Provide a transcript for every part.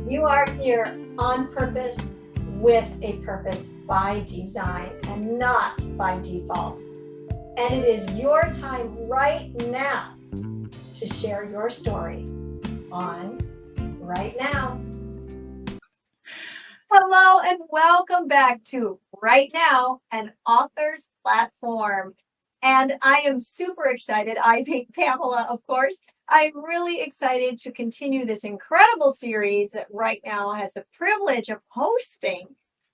You are here on purpose with a purpose by design and not by default. And it is your time right now to share your story on Right Now. Hello and welcome back to Right Now, an author's platform. And I am super excited. I being Pamela, of course. I'm really excited to continue this incredible series that Right Now has the privilege of hosting,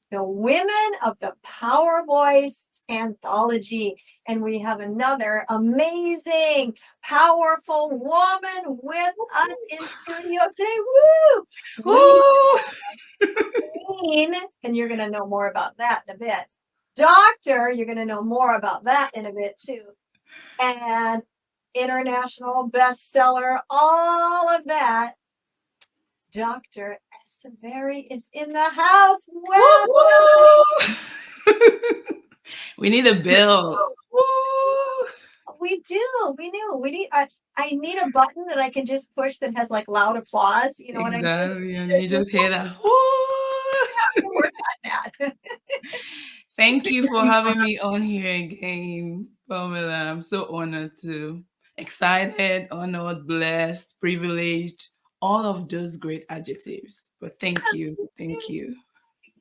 the Women of the Power Voice anthology. And we have another amazing, powerful woman with us in studio today. Woo! Queen, and you're going to know more about that in a bit. Doctor, you're going to know more about that in a bit too. And international bestseller, all of that. Dr. Eseverere is in the house. Welcome. We need a bell. We do. We knew. We need. I need a button that I can just push that has like loud applause. You know what I mean? Exactly. And you just hear that. I have to work on that. Thank you for having me on here again, Pamela. I'm so honored to. Excited, honored, blessed, privileged, all of those great adjectives. But thank you. Thank you.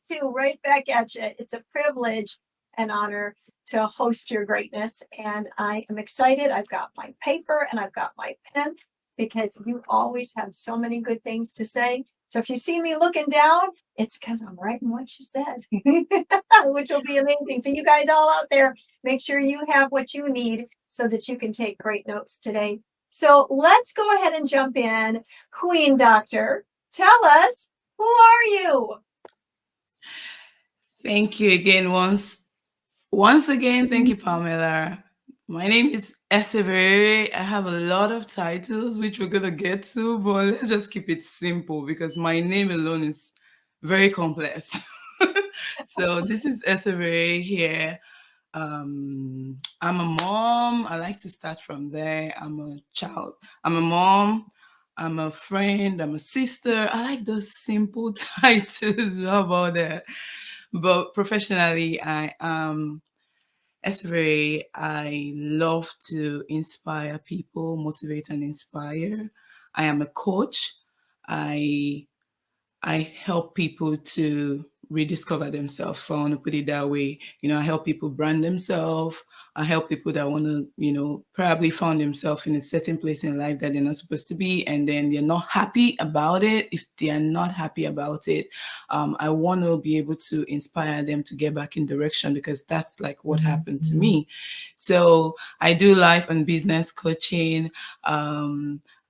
Too, right back at you. It's a privilege and honor to host your greatness. And I am excited. I've got my paper and I've got my pen because you always have so many good things to say. So if you see me looking down, it's because I'm writing what you said, which will be amazing. So you guys all out there, make sure you have what you need so that you can take great notes today. So let's go ahead and jump in. Queen Doctor, tell us, who are you? Thank you again once again. Thank you, Pamela. My name is Eseverere. I have a lot of titles which we're gonna get to, but let's just keep it simple because my name alone is very complex. So this is Eseverere here. I'm a mom. I like to start from there. I'm a child. I'm a mom. I'm a friend. I'm a sister. I like those simple titles. How about that? But professionally, I am Eseverere. I love to inspire people, motivate and inspire. I am a coach. I I help people to rediscover themselves. If I want to put it that way, I help people brand themselves. I help people that want to, probably found themselves in a certain place in life that they're not supposed to be, and then they're not happy about it. If they are not happy about it, I want to be able to inspire them to get back in direction because that's like what happened to me. So I do life and business coaching.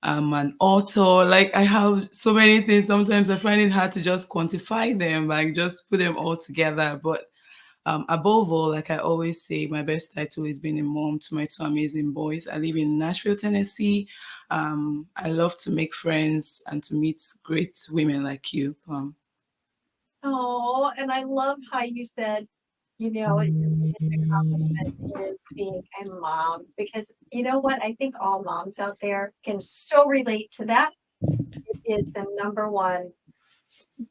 I'm an author. Like I have so many things. Sometimes I find it hard to just quantify them, like just put them all together. But above all, like I always say, my best title is being a mom to my two amazing boys. I live in Nashville, Tennessee. I love to make friends and to meet great women like you. Oh, and I love how you said, your biggest accomplishment is being a mom, because you know what? I think all moms out there can so relate to that. It is the number one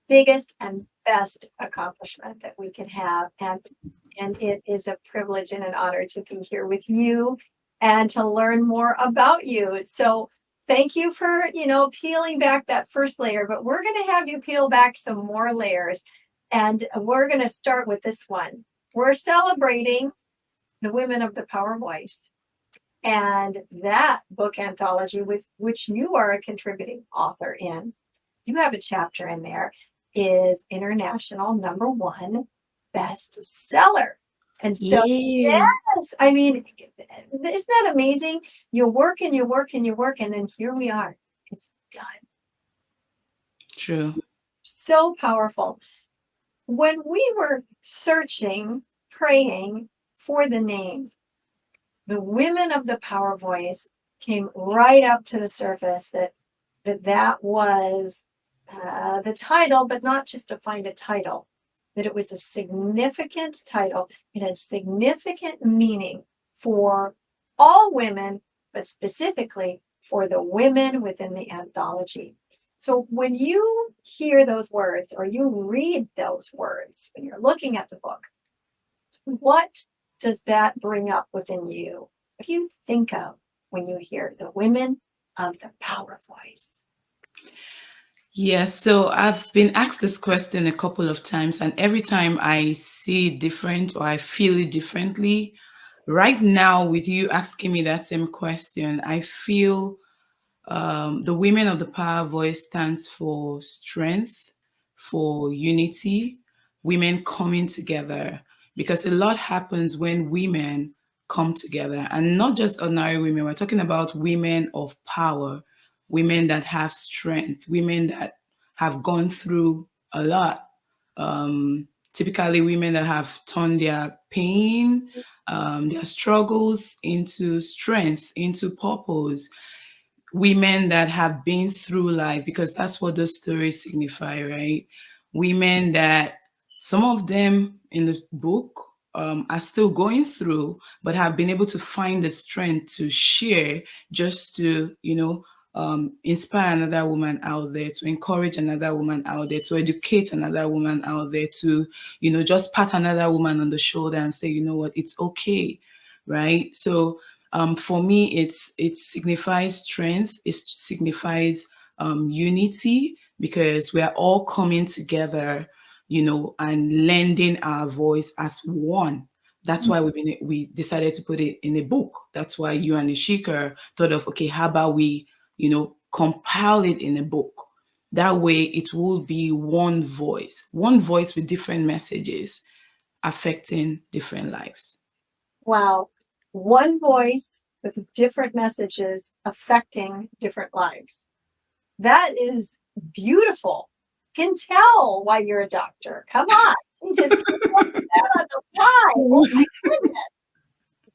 biggest and best accomplishment that we can have. And it is a privilege and an honor to be here with you and to learn more about you. So thank you for, peeling back that first layer, but we're going to have you peel back some more layers. And we're going to start with this one. We're celebrating the Women of the Power Voice. And that book anthology, with which you are a contributing author in, you have a chapter in there, is international #1 bestseller. And so, yes, I mean, isn't that amazing? You work and you work and you work, and then here we are. It's done. True. So powerful. When we were searching, praying for the name, the Women of the Power Voice came right up to the surface that was the title, but not just to find a title, that it was a significant title. It had significant meaning for all women, but specifically for the women within the anthology. So when you hear those words or you read those words, when you're looking at the book, what does that bring up within you? What do you think of when you hear the women of the power voice? Yes, so I've been asked this question a couple of times, and every time I see it different or I feel it differently. Right now, with you asking me that same question, I feel the Women of the Power voice stands for strength, for unity, women coming together. Because a lot happens when women come together, and not just ordinary women. We're talking about women of power, women that have strength, women that have gone through a lot. Typically, women that have turned their pain, their struggles into strength, into purpose, women that have been through life, because that's what those stories signify, right? Women that some of them in the book are still going through, but have been able to find the strength to share, just to, inspire another woman out there, to encourage another woman out there, to educate another woman out there, to, just pat another woman on the shoulder and say, you know what, it's okay, right? So for me, it signifies strength. It signifies unity, because we are all coming together, and lending our voice as one. That's why we decided to put it in a book. That's why you and Yashica thought of, okay, how about we, compile it in a book. That way, it will be one voice with different messages affecting different lives. Wow. One voice with different messages affecting different lives. That is beautiful. Can tell why you're a doctor. Come on. You just came up with that on the fly. Oh my goodness.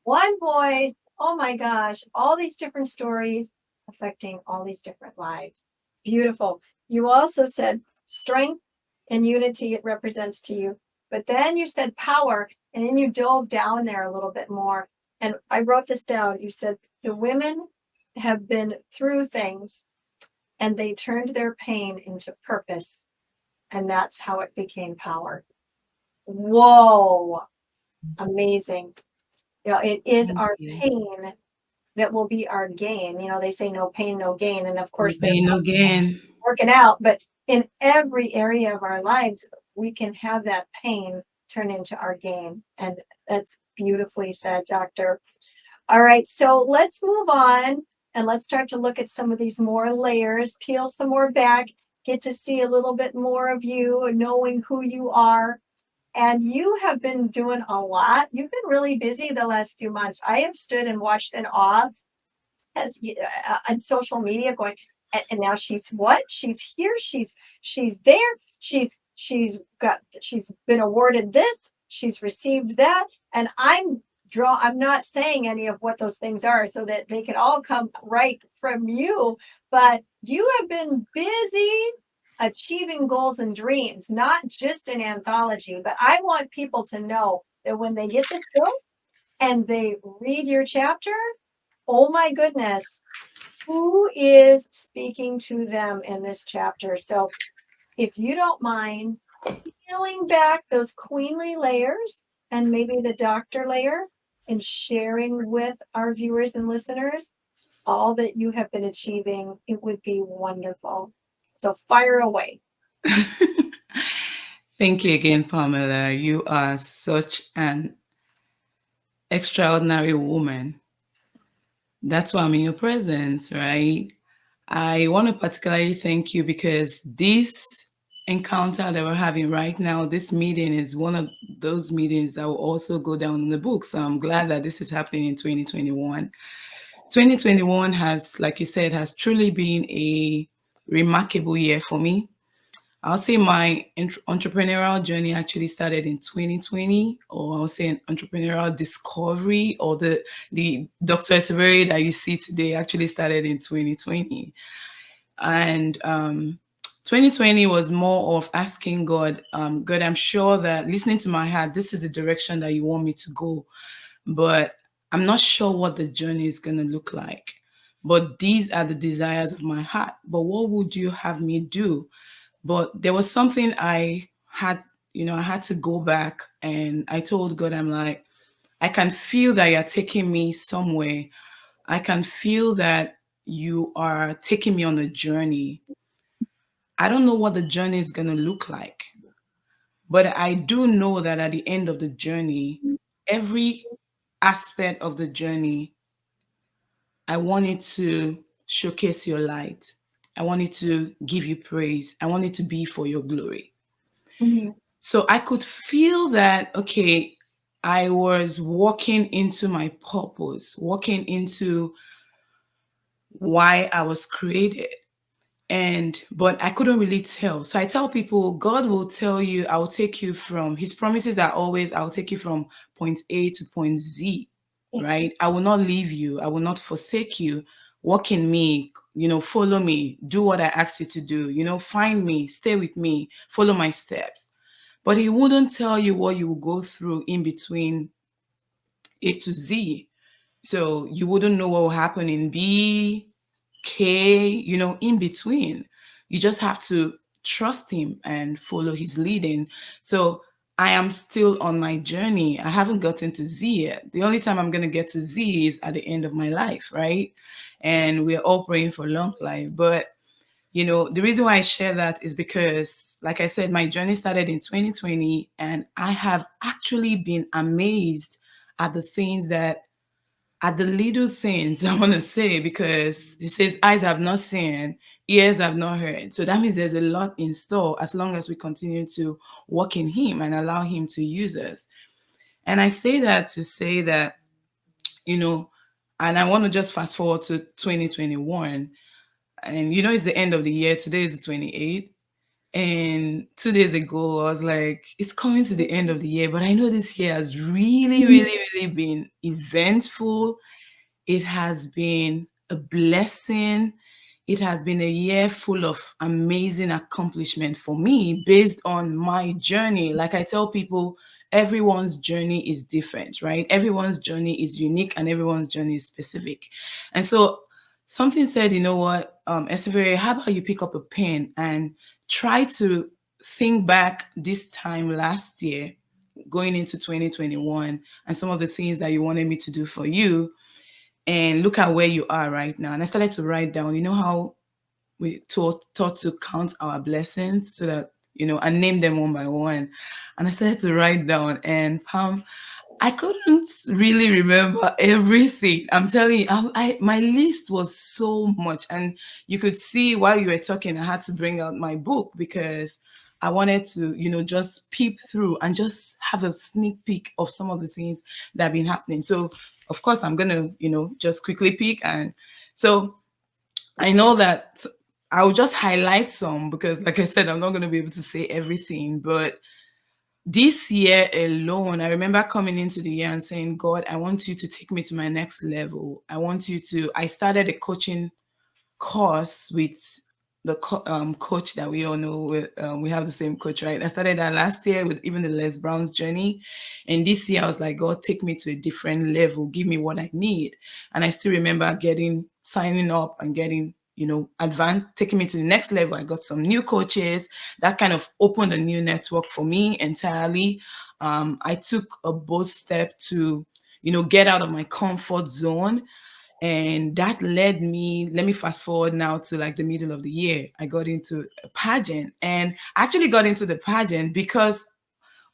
One voice. Oh my gosh. All these different stories affecting all these different lives. Beautiful. You also said strength and unity it represents to you. But then you said power, and then you dove down there a little bit more. And I wrote this down. You said the women have been through things and they turned their pain into purpose. And that's how it became power. Whoa. Amazing. It is Thank our you. pain that will be our gain. They say no pain, no gain. And of No course, they're pain, no gain. working out, but in every area of our lives, we can have that pain turn into our gain. And that's beautifully said, Doctor. All right, so let's move on and let's start to look at some of these more layers, peel some more back, get to see a little bit more of you, knowing who you are. And you have been doing a lot. You've been really busy the last few months. I have stood and watched in awe as on social media going, and now she's what? She's here. She's there. She's been awarded this. She's received that. And I'm not saying any of what those things are so that they can all come right from you, but you have been busy achieving goals and dreams, not just an anthology. But I want people to know that when they get this book and they read your chapter, oh my goodness, who is speaking to them in this chapter? So if you don't mind peeling back those queenly layers and maybe the doctor layer and sharing with our viewers and listeners all that you have been achieving, it would be wonderful. So fire away. Thank you again, Pamela. You are such an extraordinary woman. That's why I'm in your presence, right? I want to particularly thank you because this encounter that we're having right now, this meeting is one of those meetings that will also go down in the book. So I'm glad that this is happening in 2021. 2021 has, like you said, has truly been a remarkable year for me. I'll say my entrepreneurial journey actually started in 2020, or I'll say an entrepreneurial discovery, or the Dr. Eseverere that you see today actually started in 2020. And 2020 was more of asking God, God, I'm sure that listening to my heart, this is the direction that you want me to go, but I'm not sure what the journey is going to look like. but these are the desires of my heart. But what would you have me do? But there was something I had to go back, and I told God, I'm like, I can feel that you're taking me somewhere. I can feel that you are taking me on a journey. I don't know what the journey is going to look like, but I do know that at the end of the journey, every aspect of the journey, I want it to showcase your light. I want it to give you praise. I want it to be for your glory. Mhm. So I could feel that, okay, I was walking into my purpose, walking into why I was created. And but I couldn't really tell. So I tell people, God will tell you, I will take you from, his promises are always, I will take you from point A to point Z, Yeah. right? I will not leave you, I will not forsake you. Walk in me, follow me, do what I ask you to do, find me, stay with me, follow my steps. But he wouldn't tell you what you will go through in between A to Z. So you wouldn't know what will happen in B, K, in between. You just have to trust him and follow his leading. So I am still on my journey. I haven't gotten to Z yet. The only time I'm going to get to Z is at the end of my life, right? And we're all praying for long life. But the reason why I share that is because, like I said, my journey started in 2020, and I have actually been amazed at the things that, at the little things I want to say, because it says, eyes have not seen, ears have not heard. So that means there's a lot in store as long as we continue to walk in Him and allow Him to use us. And I say that to say that, you know, and I want to just fast forward to 2021. And it's the end of the year. Today is the 28th. And 2 days ago, I was like, it's coming to the end of the year, but I know this year has really, really, really been eventful. It has been a blessing. It has been a year full of amazing accomplishment for me based on my journey. Like I tell people, everyone's journey is different, right? Everyone's journey is unique and everyone's journey is specific. And so something said, you know what, Eseverere, how about you pick up a pen and try to think back this time last year, going into 2021, and some of the things that you wanted me to do for you, and look at where you are right now. And I started to write down, how we taught to count our blessings, so that, and name them one by one. And I started to write down, and Pam, I couldn't really remember everything. I'm telling you, my list was so much, and you could see while you were talking, I had to bring out my book because I wanted to, just peep through and just have a sneak peek of some of the things that have been happening. So, of course, I'm gonna, just quickly peek, and so I know that I'll just highlight some because, like I said, I'm not gonna be able to say everything, but this year alone, I remember coming into the year and saying, God, I want you to take me to my next level. I started a coaching course with the coach that we all know. We have the same coach, right? I started that last year with even the Les Brown's journey. And this year I was like, God, take me to a different level. Give me what I need. And I still remember signing up and getting, advanced, taking me to the next level. I got some new coaches that kind of opened a new network for me entirely. I took a bold step to, get out of my comfort zone, and that led me, let me fast forward now to like the middle of the year. I got into a pageant, and I actually got into the pageant because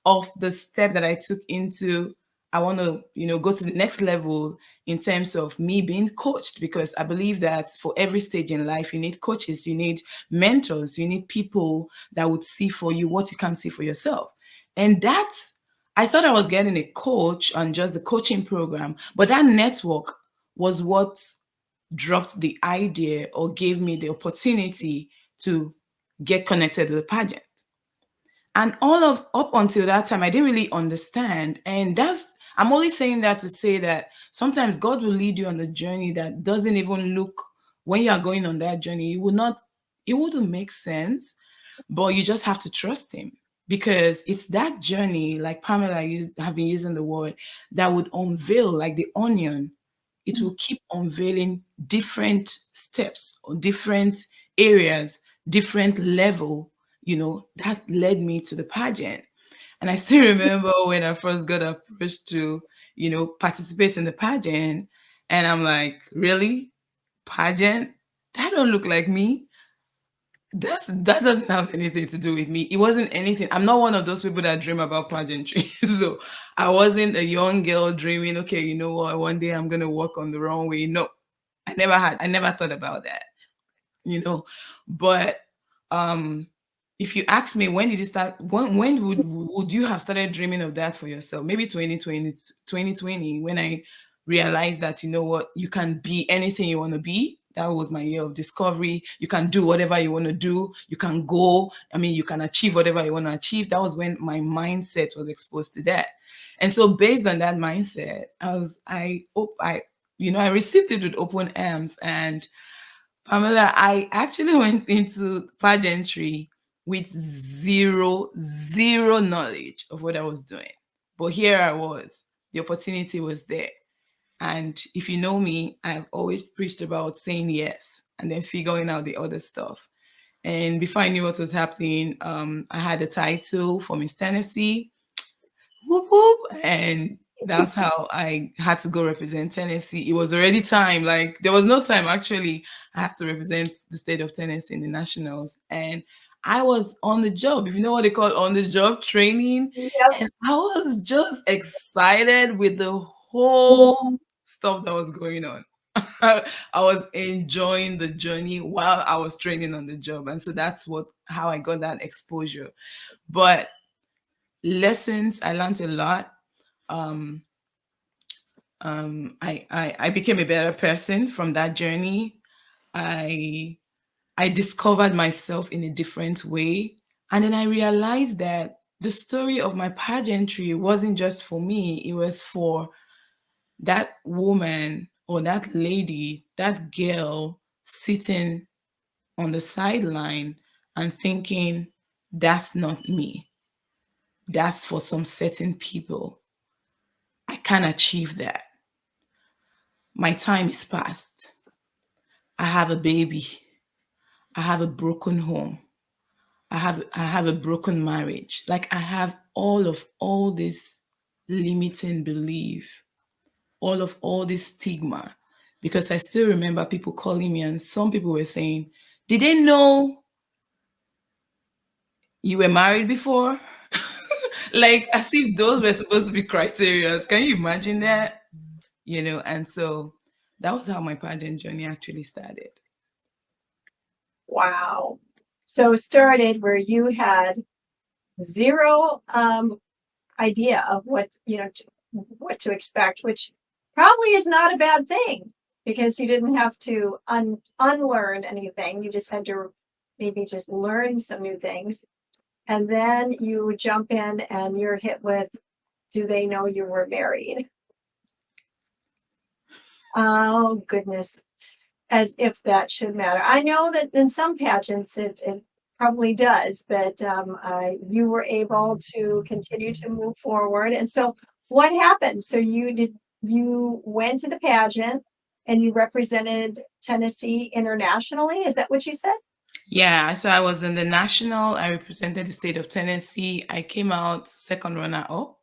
of the step that I took into, I want to, go to the next level in terms of me being coached, because I believe that for every stage in life, you need coaches, you need mentors, you need people that would see for you what you can't see for yourself. And I thought I was getting a coach on just the coaching program, but that network was what dropped the idea or gave me the opportunity to get connected with the pageant. And all of up until that time, I didn't really understand. And I'm only saying that to say that sometimes God will lead you on a journey that doesn't even look, when you are going on that journey, it wouldn't make sense, but you just have to trust Him, because it's that journey, like Pamela have been using the word, that would unveil like the onion. It will keep unveiling different steps or different areas, different level, that led me to the pageant. And I still remember when I first got approached to, participate in the pageant. And I'm like, really? Pageant? That don't look like me. That doesn't have anything to do with me. It wasn't anything. I'm not one of those people that dream about pageantry. So I wasn't a young girl dreaming, okay, you know what, one day I'm gonna walk on the runway. No, I never thought about that, you know. But um if you ask me, when did you start, when would you have started dreaming of that for yourself? Maybe 2020, when I realized that, you know what, you can be anything you want to be. That was my year of discovery. You can do whatever you want to do. You can go, I mean, you can achieve whatever you want to achieve. That was when my mindset was exposed to that. And so based on that mindset, I received it with open arms. And Pamela, I actually went into pageantry with zero knowledge of what I was doing. But here I was. The opportunity was there. And if you know me, I've always preached about saying yes and then figuring out the other stuff. And before I knew what was happening, I had a title for Miss Tennessee. Whoop whoop. And that's how I had to go represent Tennessee. It was already time. Like, there was no time actually. I had to represent the state of Tennessee in the nationals. And I was on the job, if you know what they call on the job training. Yep. And I was just excited with the whole stuff that was going on. I was enjoying the journey while I was training on the job. And so that's how I got that exposure. But lessons, I learned a lot. um I became a better person from that journey. I i discovered myself in a different way. And then I realized that the story of my pageantry wasn't just for me, it was for that woman or that lady, that girl sitting on the sideline and thinking, that's not me, that's for some certain people, I can't achieve that. My time is past. I have a baby. I have a broken home. I have a broken marriage. Like, I have all this limiting belief, all this stigma. Because I still remember people calling me, and some people were saying, did they know you were married before? Like, as if those were supposed to be criteria. Can you imagine that? And so that was how my pageant journey actually started. Wow. So it started where you had zero idea of what to expect, which probably is not a bad thing, because you didn't have to unlearn anything. You just had to maybe just learn some new things. And then you jump in and you're hit with, do they know you were married? Oh, goodness. As if that should matter. I know that in some pageants it probably does, but you were able to continue to move forward. And so what happened? So you went to the pageant and you represented Tennessee internationally. Is that what you said? Yeah, so I was in the national. I represented the state of Tennessee. I came out second runner up.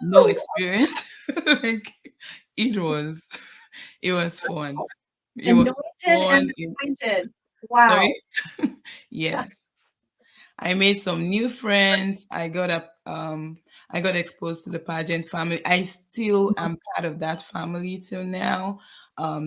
No Woo! experience. Like, it was it was fun. It was Anointed and fun. appointed. Wow. Sorry. Yes. I made some new friends. I got exposed to the pageant family. I still am part of that family till now.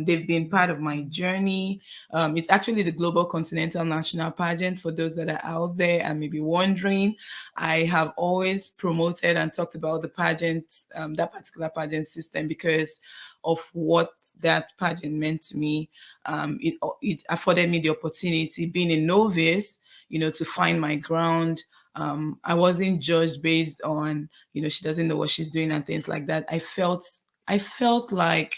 They've been part of my journey. It's actually the Global Continental National Pageant. For those that are out there and maybe wondering, I have always promoted and talked about the pageant, that particular pageant system, because of what that pageant meant to me. It afforded me the opportunity, being a novice, to find my ground. I wasn't judged based on, she doesn't know what she's doing and things like that. I felt like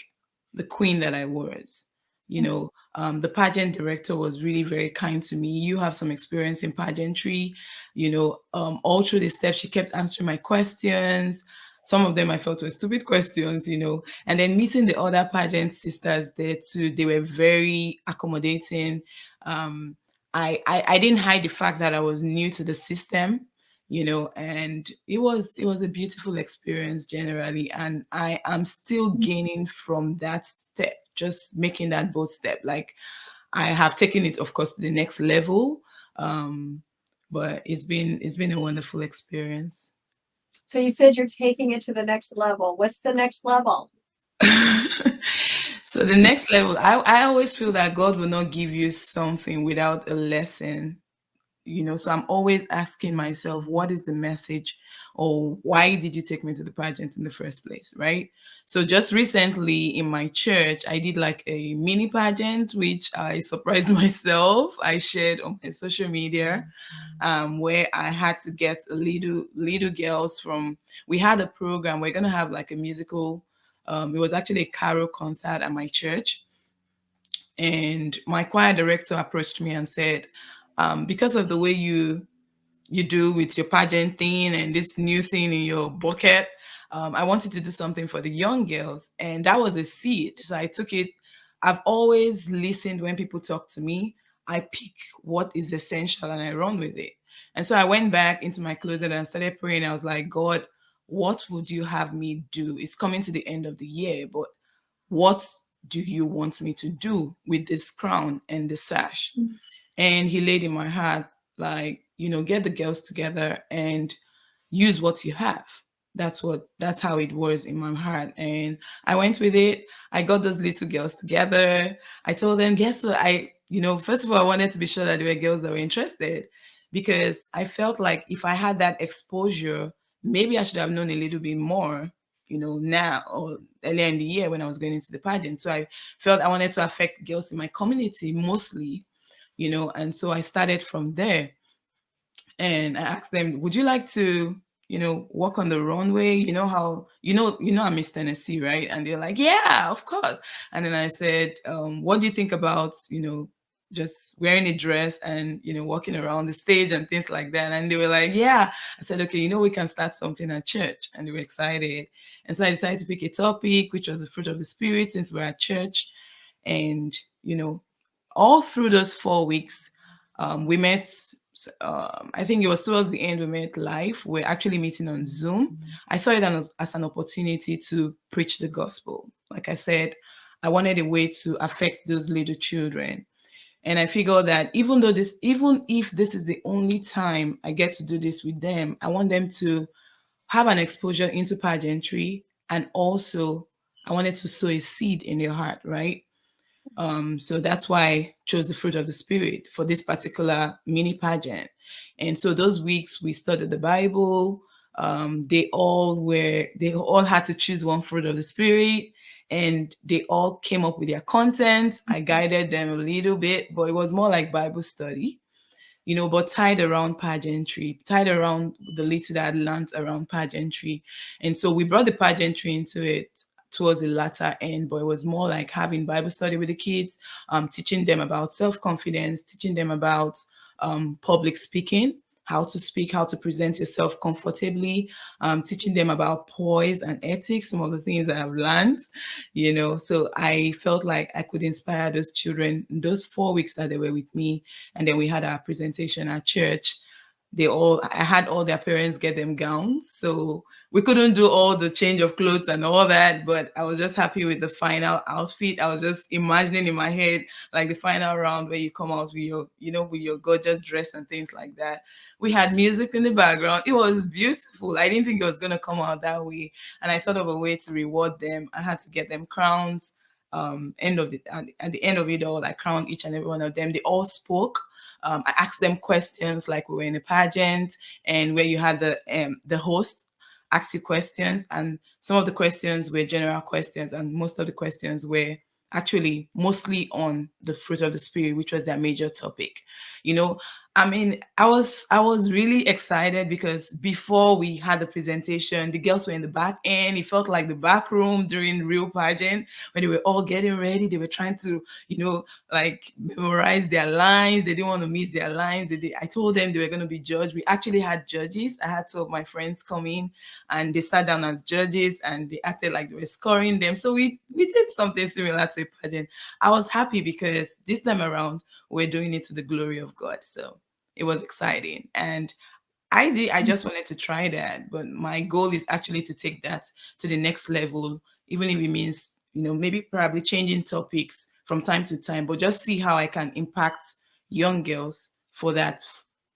the queen that I was. The pageant director was really very kind to me. You have some experience in pageantry, all through the steps. She kept answering my questions. Some of them I felt were stupid questions, and then meeting the other pageant sisters there too, they were very accommodating. I didn't hide the fact that I was new to the system, and it was a beautiful experience generally, and I am still gaining from that step, just making that bold step. Like, I have taken it, of course, to the next level, um, but it's been a wonderful experience. So you said you're taking it to the next level. What's the next level? So the next level, I always feel that God will not give you something without a lesson. So I'm always asking myself, what is the message, or why did you take me to the pageant in the first place, right? So just recently in my church, I did like a mini pageant, which I surprised myself. I shared on my social media, where I had to get little girls from. We had a program. We're gonna have like a musical. It was actually a carol concert at my church, and my choir director approached me and said, because of the way you do with your pageant thing and this new thing in your bucket, I wanted to do something for the young girls. And that was a seed. So I took it. I've always listened when people talk to me. I pick what is essential and I run with it. And so I went back into my closet and started praying. I was like, God, what would you have me do? It's coming to the end of the year, but what do you want me to do with this crown and the sash? And he laid in my heart, like, get the girls together and use what you have. That's how it was in my heart. And I went with it. I got those little girls together. I told them, guess what? First of all, I wanted to be sure that there were girls that were interested, because I felt like if I had that exposure, maybe I should have known a little bit more, now or earlier in the year when I was going into the pageant. So I felt I wanted to affect girls in my community mostly, and so I started from there. And I asked them, would you like to, walk on the runway? You know how, I'm Miss Tennessee, right? And they're like, yeah, of course. And then I said, what do you think about, just wearing a dress and, walking around the stage and things like that? And they were like, yeah. I said, okay, we can start something at church. And they were excited. And so I decided to pick a topic, which was the fruit of the spirit, since we're at church. And, all through those 4 weeks, we met. I think it was towards the end we met live. We're actually meeting on Zoom. I saw it as an opportunity to preach the gospel. Like I said, I wanted a way to affect those little children. And I figured that even if this is the only time I get to do this with them, I want them to have an exposure into pageantry. And also, I wanted to sow a seed in their heart, right? So that's why I chose the fruit of the spirit for this particular mini pageant. And so those weeks we studied the Bible. They all had to choose one fruit of the spirit, and they all came up with their content. I guided them a little bit, but it was more like Bible study, but tied around pageantry, tied around the little that I learned around pageantry. And so we brought the pageantry into it towards the latter end, but it was more like having Bible study with the kids, teaching them about self-confidence, teaching them about public speaking, how to speak, how to present yourself comfortably, teaching them about poise and ethics, some of the things that I've learned, So I felt like I could inspire those children in those 4 weeks that they were with me. And then we had our presentation at church. I had all their parents get them gowns. So we couldn't do all the change of clothes and all that, but I was just happy with the final outfit. I was just imagining in my head, like the final round where you come out with your gorgeous dress and things like that. We had music in the background. It was beautiful. I didn't think it was going to come out that way. And I thought of a way to reward them. I had to get them crowns. At the end of it all, I crowned each and every one of them. They all spoke. I asked them questions like we were in a pageant, and where you had the host ask you questions, and some of the questions were general questions, and most of the questions were actually mostly on the fruit of the spirit, which was their major topic. you know, I mean, I was really excited because before we had the presentation, the girls were in the back end. It felt like the back room during real pageant when they were all getting ready. They were trying to, like memorize their lines. They didn't want to miss their lines. I told them they were going to be judged. We actually had judges. I had two of my friends come in and they sat down as judges and they acted like they were scoring them. So we did something similar to a pageant. I was happy because this time around we're doing it to the glory of God. So it was exciting. And I just wanted to try that. But my goal is actually to take that to the next level, even if it means, maybe probably changing topics from time to time, but just see how I can impact young girls for that,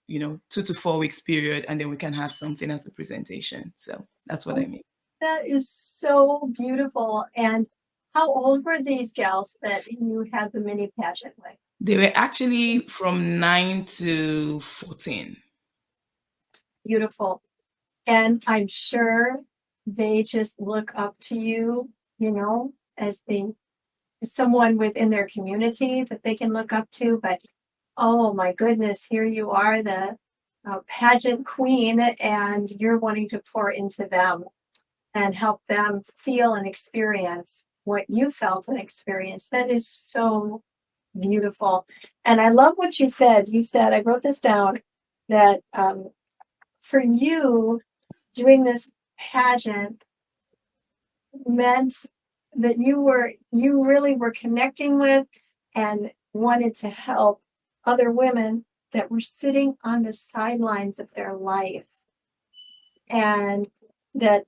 2 to 4 weeks period, and then we can have something as a presentation. So that's what I mean. That is so beautiful. And how old were these gals that you had the mini pageant with? They were actually from 9 to 14. Beautiful. And I'm sure they just look up to you, as someone within their community that they can look up to. But oh my goodness, here you are, the pageant queen, and you're wanting to pour into them and help them feel and experience what you felt and experienced. That is so beautiful. And I love what you said. You said, I wrote this down, that for you, doing this pageant meant that you really were connecting with and wanted to help other women that were sitting on the sidelines of their life, and that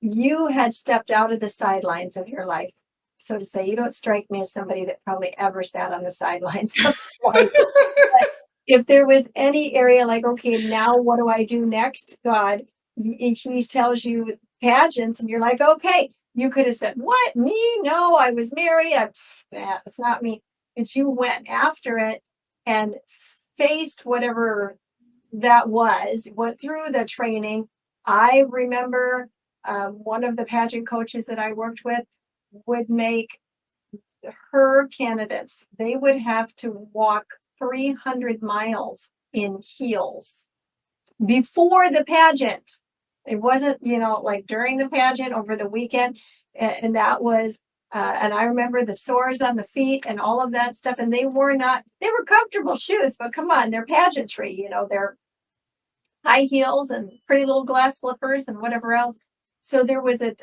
you had stepped out of the sidelines of your life, so to say. You don't strike me as somebody that probably ever sat on the sidelines of life. But if there was any area like, okay, now what do I do next? God, he tells you pageants, and you're like, okay, you could have said, what, me? No, I was married. That's not me. And you went after it and faced whatever that was, went through the training. I remember one of the pageant coaches that I worked with would make her candidates, they would have to walk 300 miles in heels before the pageant. It wasn't, like during the pageant over the weekend. And that was, and I remember the sores on the feet and all of that stuff. And they were comfortable shoes, but come on, they're pageantry, they're high heels and pretty little glass slippers and whatever else. So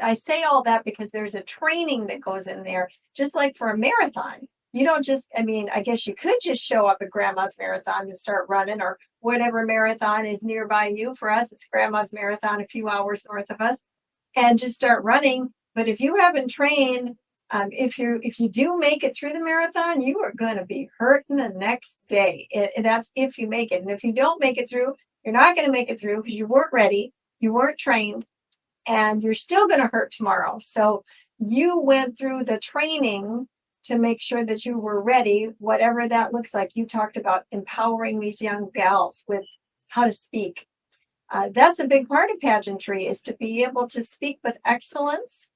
I say all that because there's a training that goes in there, just like for a marathon. You don't just, I guess you could just show up at grandma's marathon and start running, or whatever marathon is nearby you. For us, it's grandma's marathon, a few hours north of us, and just start running. But if you haven't trained, if you do make it through the marathon, you are going to be hurting the next day. That's if you make it. And if you don't make it through, you're not going to make it through because you weren't ready, you weren't trained, and you're still going to hurt tomorrow. So you went through the training to make sure that you were ready, whatever that looks like. You talked about empowering these young gals with how to speak. That's a big part of pageantry, is to be able to speak with excellence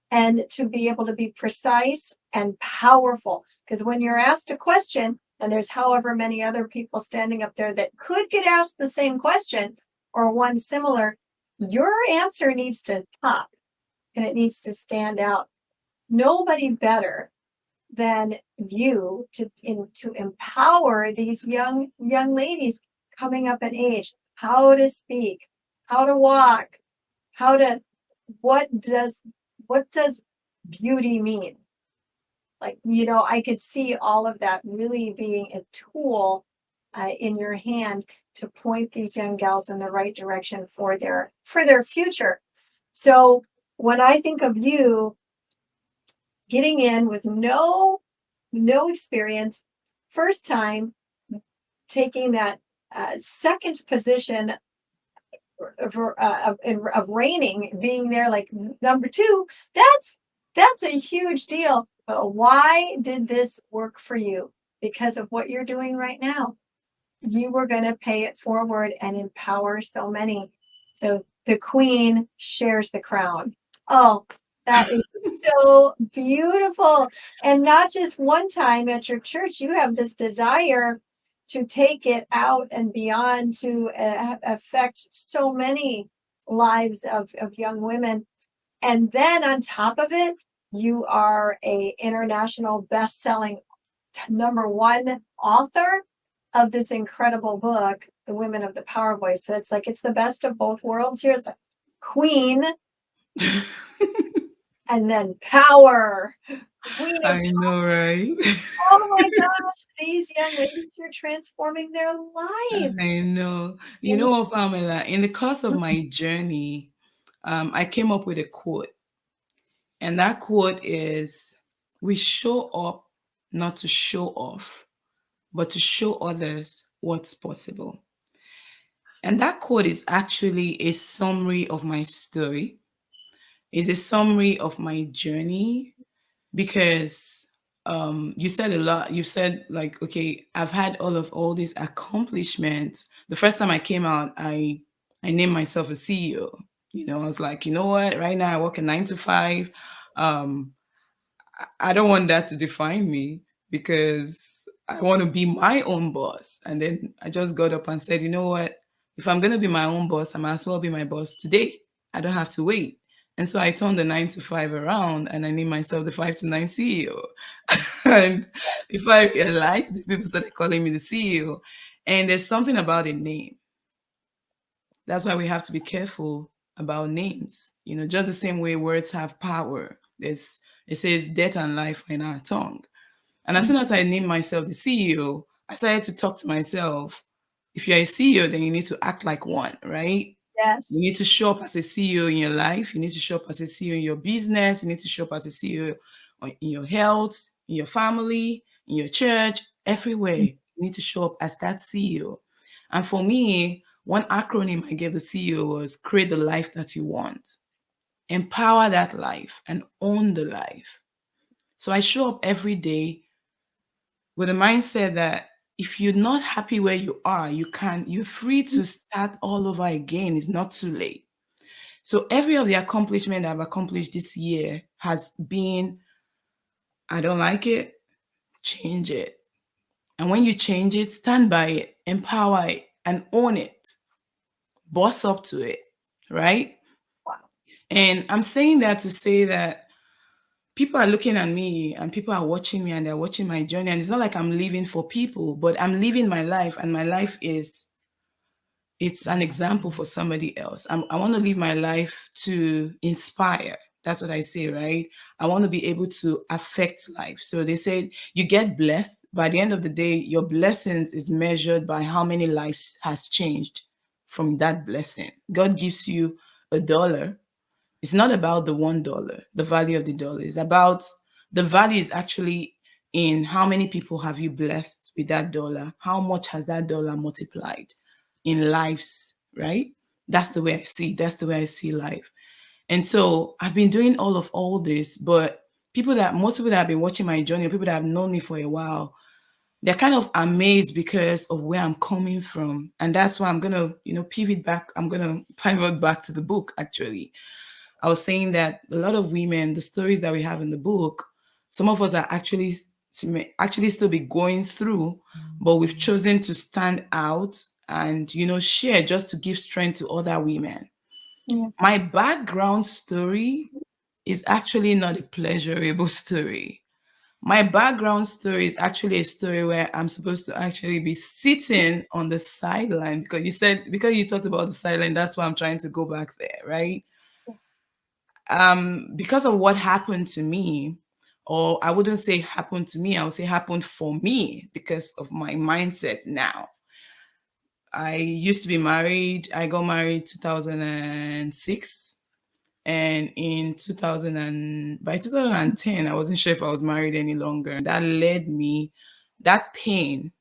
and to be able to be precise and powerful. Because when you're asked a question, and there's however many other people standing up there that could get asked the same question or one similar, your answer needs to pop and it needs to stand out. Nobody better than you to empower these young ladies coming up in age, how to speak, how to walk, what does beauty mean? Like, I could see all of that really being a tool in your hand to point these young gals in the right direction for their future. So when I think of you getting in with no experience, first time taking that second position of reigning, being there like number 2, that's a huge deal. But why did this work for you? Because of what you're doing right now. You were going to pay it forward and empower so many. So the queen shares the crown. Oh, that is so beautiful. And not just one time at your church, you have this desire to take it out and beyond to affect so many lives of young women. And then on top of it, you are a international best-selling #1 author of this incredible book, The Women of the Power Voice. So it's like it's the best of both worlds here. It's like queen and then power. Queen of I know, right? oh my gosh, these young ladies are transforming their life. I know. You You know, know what, Pamela? In the course of my journey, I came up with a quote, and that quote is, "We show up not to show off, but to show others what's possible." And that quote is actually a summary of my story, is a summary of my journey, because you said a lot. You said, like, okay, I've had all these accomplishments. The first time I came out, I named myself a CEO. I was like, you know what, right now I work a 9 to 5. um I don't want that to define me, because I want to be my own boss. And then I just got up and said, you know what? If I'm going to be my own boss, I might as well be my boss today. I don't have to wait. And so I turned the 9 to 5 around, and I named myself the 5 to 9 CEO. And if I realized, people started calling me the CEO. And there's something about a name. That's why we have to be careful about names. Just the same way words have power. It says death and life are in our tongue. And as soon as I named myself the CEO, I started to talk to myself. If you're a CEO, then you need to act like one, right? You yes. need to show up as a CEO in your life. You need to show up as a CEO in your business. You need to show up as a CEO in your health, in your family, in your church, everywhere. You need to show up as that CEO. And for me, one acronym I gave the CEO was create the life that you want, empower that life, and own the life. So I show up every day with a mindset that if you're not happy where you are, you're free to start all over again. It's not too late. So every of the accomplishment I've accomplished this year has been, I don't like it, change it. And when you change it, stand by it, empower it, and own it. Boss up to it, right? Wow. And I'm saying that to say that people are looking at me, and people are watching me, and they're watching my journey. And it's not like I'm living for people, but I'm living my life, and my life it's an example for somebody else. I want to live my life to inspire. That's what I say, right? I want to be able to affect life. So they said you get blessed. By the end of the day, your blessings is measured by how many lives has changed from that blessing. God gives you $1. It's not about the $1, the value of the dollar. It's about the value is actually in how many people have you blessed with that dollar? How much has that dollar multiplied in lives, right? That's the way I see it. That's the way I see life. And so I've been doing all this, but most people that have been watching my journey, people that have known me for a while, they're kind of amazed because of where I'm coming from. And that's why I'm gonna, pivot back. I'm gonna pivot back to the book actually. I was saying that a lot of women, the stories that we have in the book, some of us are actually still be going through, but we've chosen to stand out and share, just to give strength to other women. Yeah. My background story is actually not a pleasurable story. My background story is actually a story where I'm supposed to actually be sitting on the sideline, because you talked about the sideline, that's why I'm trying to go back there, right? Because of what happened to me, or I wouldn't say happened to me, I would say happened for me because of my mindset now. I used to be married. I got married 2006. And in by 2010, I wasn't sure if I was married any longer. And that led me, that pain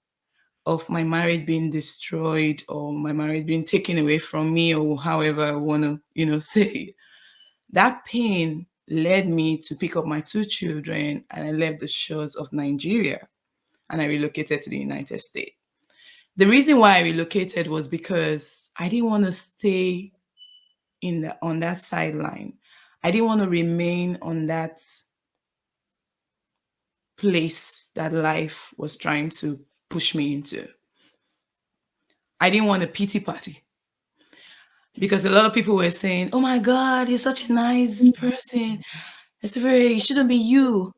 of my marriage being destroyed, or my marriage being taken away from me, or however I want to, say it, that pain led me to pick up my 2 children, and I left the shores of Nigeria, and I relocated to the United States. The reason why I relocated was because I didn't want to stay on that sideline. I didn't want to remain on that place that life was trying to push me into. I didn't want a pity party because a lot of people were saying, "Oh my God, you're such a nice person. It shouldn't be you."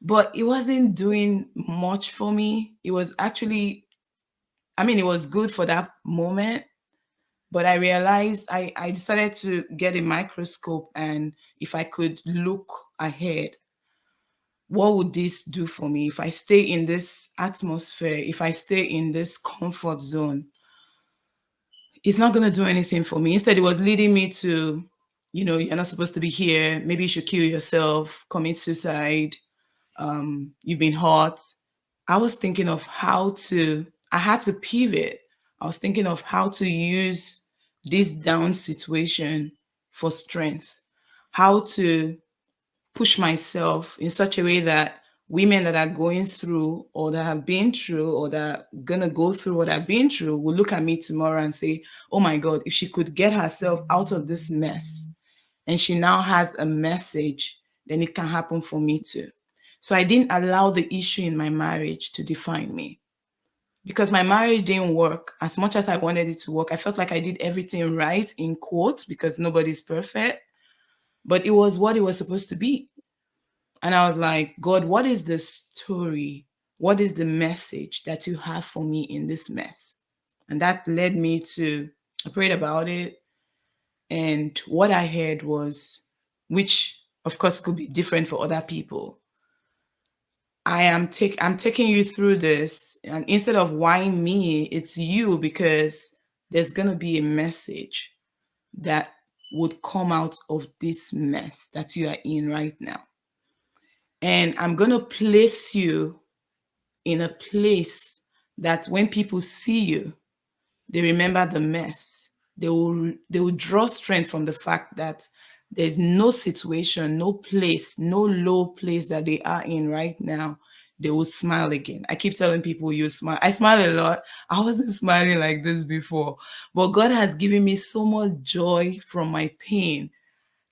But it wasn't doing much for me. It was actually, I mean, it was good for that moment. But I realized I decided to get a microscope, and if I could look ahead, what would this do for me if I stay in this atmosphere, if I stay in this comfort zone? It's not going to do anything for me. Instead, it was leading me to, you're not supposed to be here. Maybe you should kill yourself, commit suicide. You've been hurt. I was thinking of I had to pivot. I was thinking of how to use this down situation for strength, how to push myself in such a way that women that are going through or that have been through or that are gonna go through what I've been through will look at me tomorrow and say, oh my God, if she could get herself out of this mess and she now has a message, then it can happen for me too. So I didn't allow the issue in my marriage to define me because my marriage didn't work as much as I wanted it to work. I felt like I did everything right in quotes because nobody's perfect, but it was what it was supposed to be. And I was like, God, what is the story? What is the message that you have for me in this mess? And that led me to, I prayed about it. And what I heard was, which of course could be different for other people. I'm taking you through this, and instead of why me, it's you, because there's gonna be a message that would come out of this mess that you are in right now. And I'm gonna place you in a place that when people see you, they remember the mess. They will draw strength from the fact that there's no situation, no place, no low place that they are in right now. They will smile again. I keep telling people, you smile. I smile a lot. I wasn't smiling like this before, but God has given me so much joy from my pain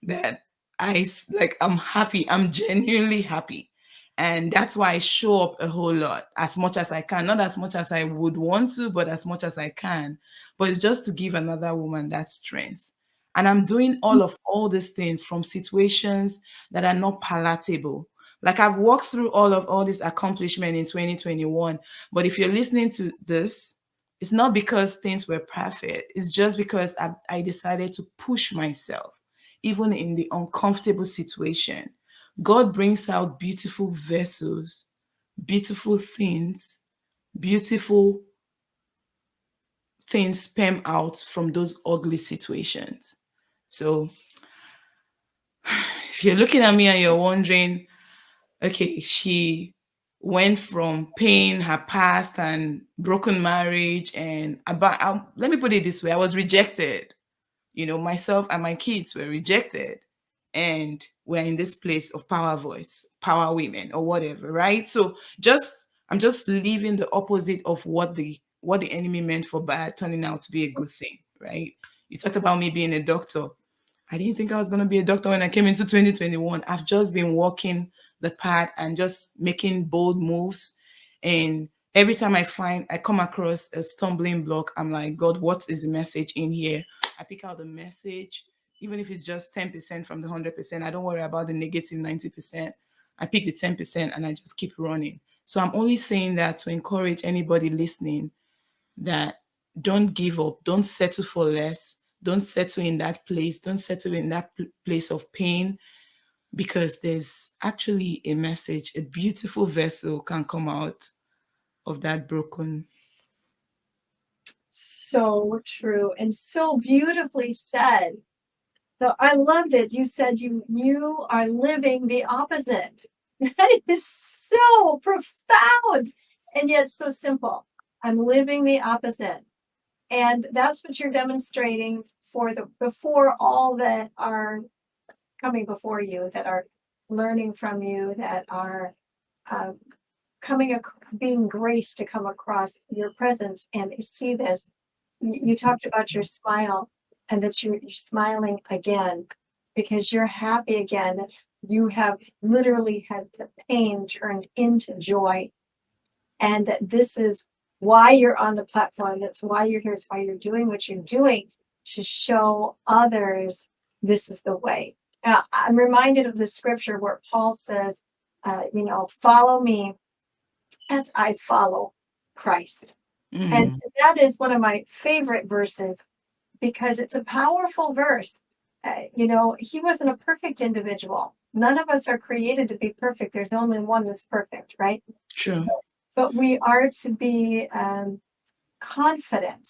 that I'm happy. I'm genuinely happy. And that's why I show up a whole lot as much as I can. Not as much as I would want to, but as much as I can. But it's just to give another woman that strength. And I'm doing all these things from situations that are not palatable. Like I've walked through all this accomplishment in 2021. But if you're listening to this, it's not because things were perfect. It's just because I decided to push myself even in the uncomfortable situation. God brings out beautiful vessels, beautiful beautiful things spam out from those ugly situations. So if you're looking at me and you're wondering, okay, she went from pain, her past, and broken marriage, and let me put it this way: I was rejected. Myself and my kids were rejected, and we're in this place of power voice, power women, or whatever, right? So I'm just leaving the opposite of what the enemy meant for bad turning out to be a good thing, right? You talked about me being a doctor. I didn't think I was going to be a doctor when I came into 2021. I've just been walking the path and just making bold moves. And every time I come across a stumbling block, I'm like, God, what is the message in here? I pick out the message, even if it's just 10% from the 100%. I don't worry about the negative 90%. I pick the 10% and I just keep running. So I'm only saying that to encourage anybody listening that don't give up, don't settle for less, don't settle in that place, don't settle in that place of pain, because there's actually a message, a beautiful vessel can come out of that broken. So true and so beautifully said. So I loved it. You said you are living the opposite. That is so profound and yet so simple. I'm living the opposite. And that's what you're demonstrating before all that are coming before you, that are learning from you, that are uh, being graced to come across your presence and see this. You talked about your smile and that you're smiling again because you're happy again. You have literally had the pain turned into joy, and that this is why you're on the platform. That's why you're here. It's why you're doing what you're doing, to show others this is the way. I'm reminded of the scripture where Paul says, follow me as I follow Christ. And Mm, that is one of my favorite verses because it's a powerful verse. He wasn't a perfect individual. None of us are created to be perfect. There's only one that's perfect, right? true. But we are to be confident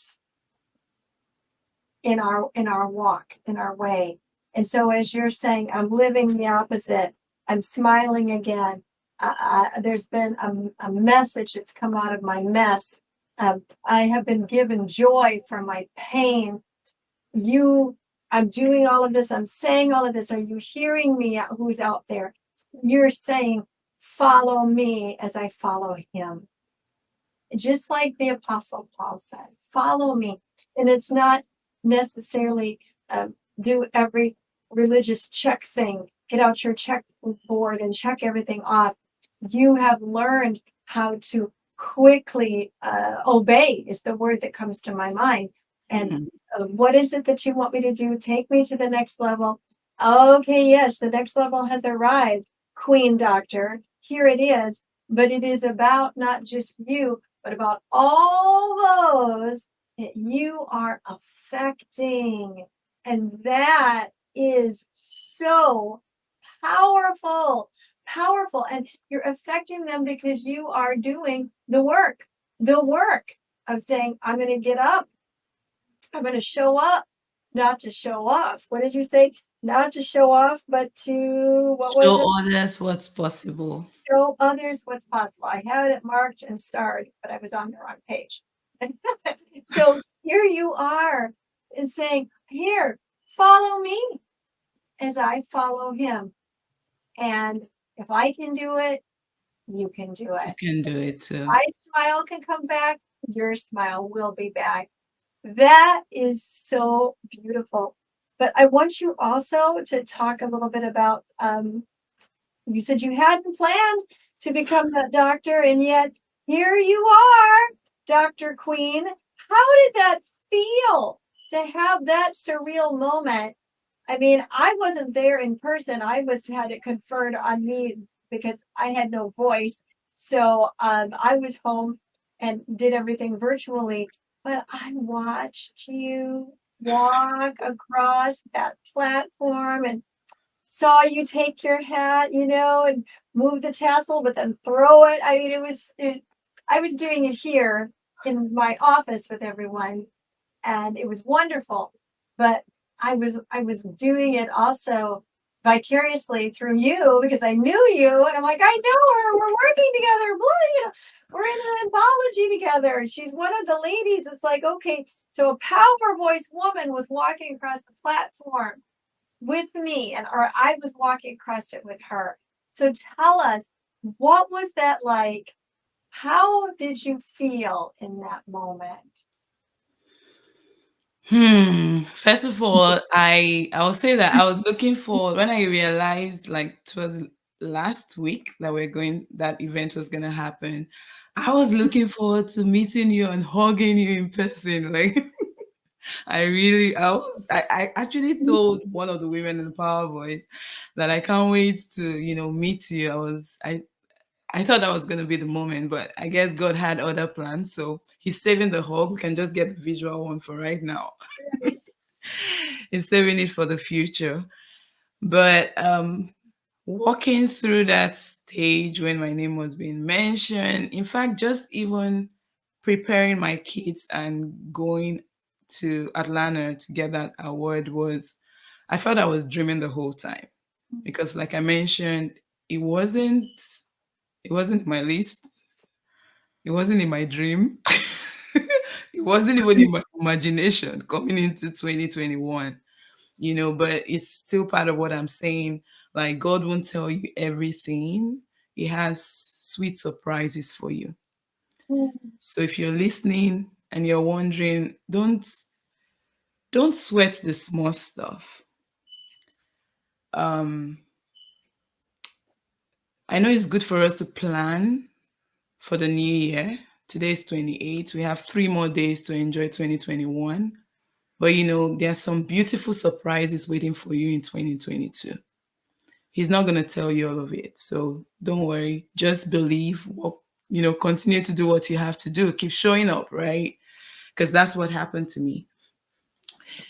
in our walk, in our way. And so, as you're saying, I'm living the opposite. I'm smiling again. There's been a message that's come out of my mess. I have been given joy from my pain. I'm doing all of this. I'm saying all of this. Are you hearing me? Who's out there? You're saying, follow me as I follow him. Just like the Apostle Paul said, follow me. And it's not necessarily do every religious check thing, get out your checkboard and check everything off. You have learned how to quickly obey, is the word that comes to my mind. And Mm. what is it that you want me to do? Take me to the next level. Okay, yes, the next level has arrived, Queen Doctor. Here it is. But it is about not just you, but about all those that you are affecting. And that is so powerful, powerful. And you're affecting them because you are doing the work of saying, I'm going to get up, I'm going to show up, not to show off. What did you say? Not to show off, but to, what was Show it? others what's possible. Show others what's possible. I had it marked and starred, but I was on the wrong page. So here you are is saying, here, follow me as I follow him. And if I can do it, you can do You it. can do it too. My smile can come back, your smile will be back. That is so beautiful. But I want you also to talk a little bit about you said you hadn't planned to become that doctor, and yet here you are, Dr. Queen. How did that feel to have that surreal moment? I mean, I wasn't there in person. Had it conferred on me because I had no voice. So I was home and did everything virtually. But I watched you walk across that platform and saw you take your hat, and move the tassel, but then throw it. I mean, I was doing it here in my office with everyone, and it was wonderful. But I was doing it also vicariously through you because I knew you, and I'm like, I know her. We're working together. We're in an anthology together. She's one of the ladies. It's like, okay, so a power voice woman was walking across the platform with me, or I was walking across it with her. So tell us, what was that like? How did you feel in that moment? First of all, I will say that I was looking for when I realized like it was last week that that event was gonna happen. I was looking forward to meeting you and hugging you in person. Like I actually told one of the women in the Power Voice that I can't wait to, meet you. I thought that was gonna be the moment, but I guess God had other plans. So he's saving the hug. We can just get the visual one for right now. Right. He's saving it for the future. But walking through that stage when my name was being mentioned, in fact, just even preparing my kids and going to Atlanta to get that award I felt I was dreaming the whole time. Because like I mentioned, it wasn't it wasn't in my list. It wasn't in my dream. It wasn't even in my imagination coming into 2021, but it's still part of what I'm saying. Like, God won't tell you everything, He has sweet surprises for you. So if you're listening and you're wondering, don't sweat the small stuff. Um, I know it's good for us to plan for the new year, Today's 28. We have 3 more days to enjoy 2021. But there are some beautiful surprises waiting for you in 2022. He's not going to tell you all of it. So don't worry. Just believe what, continue to do what you have to do. Keep showing up, right? Because that's what happened to me.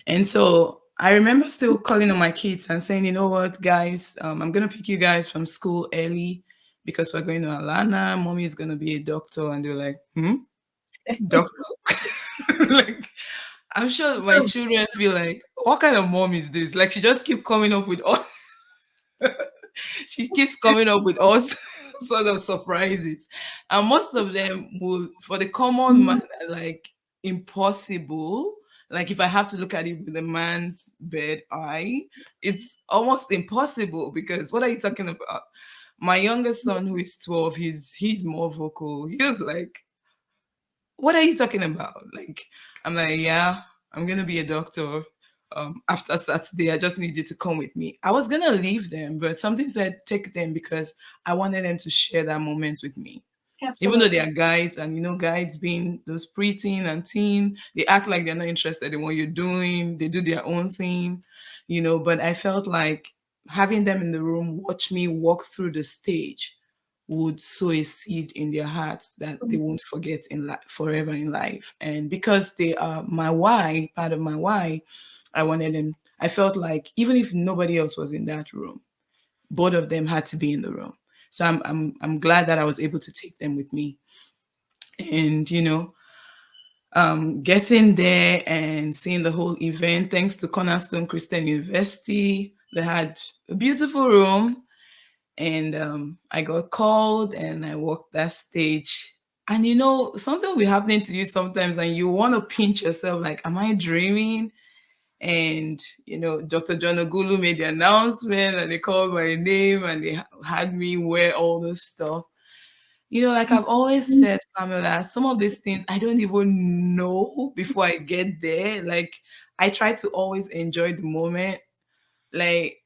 And so I remember still calling on my kids and saying, you know what, guys, I'm going to pick you guys from school early because we're going to Atlanta. Mommy is going to be a doctor. And they're like, doctor? Like, I'm sure my children feel like, what kind of mom is this? Like, she just keep coming up with all she keeps coming up with all sorts of surprises, and most of them will, for the common man, are like impossible. Like if I have to look at it with a man's bed eye, it's almost impossible because what are you talking about? My youngest son, who is 12, he's more vocal. He was like, what are you talking about? Like, I'm like, yeah, I'm gonna be a doctor. After Saturday, I just need you to come with me. I was gonna leave them, but something said take them because I wanted them to share that moment with me. Even though Absolutely. they are guides, and guides being those preteen and teen, they act like they're not interested in what you're doing. They do their own thing, But I felt like having them in the room, watch me walk through the stage, would sow a seed in their hearts that they won't forget in life forever in life. And because they are my why, part of my why, I wanted them. I felt like even if nobody else was in that room, both of them had to be in the room. So I'm glad that I was able to take them with me. And getting there and seeing the whole event, thanks to Cornerstone Christian University, they had a beautiful room, and I got called and I walked that stage. And something will be happening to you sometimes, and you want to pinch yourself, like, am I dreaming? And Dr. John Ogulu made the announcement, and they called my name, and they had me wear all this stuff. Like I've always said, Pamela, some of these things I don't even know before I get there. Like, I try to always enjoy the moment. Like,